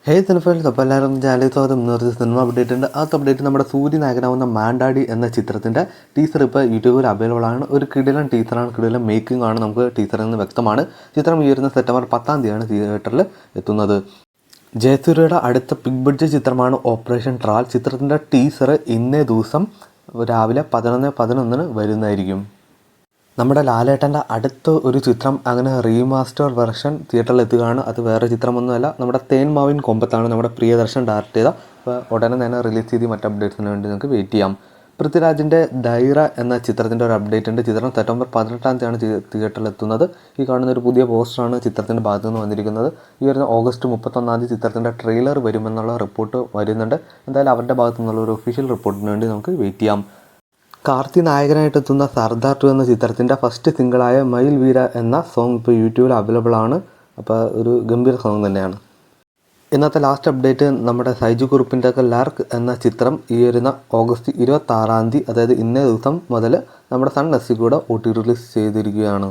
ഹേ സിനിഫൈൽസ്, അപ്പോൾ എല്ലാവരും ചാനലിൽ സ്വാഗതം. ഇന്നൊരു സിനിമ അപ്ഡേറ്റ് ഉണ്ട്. ആ അപ്ഡേറ്റ് നമ്മുടെ സൂര്യ നായകനാവുന്ന മാൻഡാടി എന്ന ചിത്രത്തിൻ്റെ ടീസർ ഇപ്പോൾ യൂട്യൂബിൽ അവൈലബിൾ ആണ്. ഒരു കിടിലൻ ടീസറാണ്, കിടിലൻ മേക്കിംഗ് ആണ്. നമുക്ക് ടീസറിൽ നിന്ന് വ്യക്തമാണ്. ചിത്രം ഈ വരുന്ന സെപ്റ്റംബർ 10 തിയേറ്ററിൽ എത്തുന്നത്. ജയസൂര്യയുടെ അടുത്ത ബിഗ് ബഡ്ജറ്റ് ചിത്രമാണ് ഓപ്പറേഷൻ ട്രാൽ. ചിത്രത്തിൻ്റെ ടീസർ ഇന്നേ ദിവസം രാവിലെ 11:11 വരുന്നതായിരിക്കും. നമ്മുടെ ലാലേട്ടൻ്റെ അടുത്ത ഒരു ചിത്രം അങ്ങനെ റീമാസ്റ്റർ വെർഷൻ തിയേറ്ററിൽ എത്തുകയാണ്. അത് വേറെ ചിത്രമൊന്നുമല്ല, നമ്മുടെ തേന്മാവിൻ കൊമ്പത്താണ് നമ്മുടെ പ്രിയദർശൻ ഡയറക്റ്റ് ചെയ്ത. അപ്പോൾ ഉടനെ തന്നെ റിലീസ് ചെയ്ത് മറ്റ് അപ്ഡേറ്റ്സിന് വേണ്ടി നമുക്ക് വെയിറ്റ് ചെയ്യാം. പൃഥ്വിരാജിൻ്റെ ധൈറ എന്ന ചിത്രത്തിൻ്റെ ഒരു അപ്ഡേറ്റ് ഉണ്ട്. ചിത്രം സെപ്റ്റംബർ 18 തിയേറ്ററിൽ എത്തുന്നത്. ഈ കാണുന്ന ഒരു പുതിയ പോസ്റ്ററാണ് ചിത്രത്തിൻ്റെ ഭാഗത്തു നിന്ന് വന്നിരിക്കുന്നത്. ഈ വരുന്ന ഓഗസ്റ്റ് 31 ചിത്രത്തിൻ്റെ ട്രെയിലർ വരുമെന്നുള്ള റിപ്പോർട്ട് വരുന്നുണ്ട്. എന്തായാലും അവരുടെ ഭാഗത്തു നിന്നുള്ള ഒരു ഒഫീഷ്യൽ റിപ്പോർട്ടിന് വേണ്ടി നമുക്ക് വെയിറ്റ് ചെയ്യാം. കാർത്തി നായകനായിട്ടെത്തുന്ന സർദാർ 2 എന്ന ചിത്രത്തിൻ്റെ ഫസ്റ്റ് സിംഗിളായ മയിൽ വീര എന്ന സോങ് ഇപ്പോൾ യൂട്യൂബിൽ അവൈലബിൾ ആണ്. അപ്പോൾ ഒരു ഗംഭീര സോങ് തന്നെയാണ്. ഇന്നത്തെ ലാസ്റ്റ് അപ്ഡേറ്റ് നമ്മുടെ സൈജു കുറുപ്പിൻ്റെ ലാർക്ക് എന്ന ചിത്രം ഈ വരുന്ന ഓഗസ്റ്റ് 26, അതായത് ഇന്നേ ദിവസം മുതൽ നമ്മുടെ സൺ നെക്സ്റ്റ് കൂടെ OTT റിലീസ് ചെയ്തിരിക്കുകയാണ്.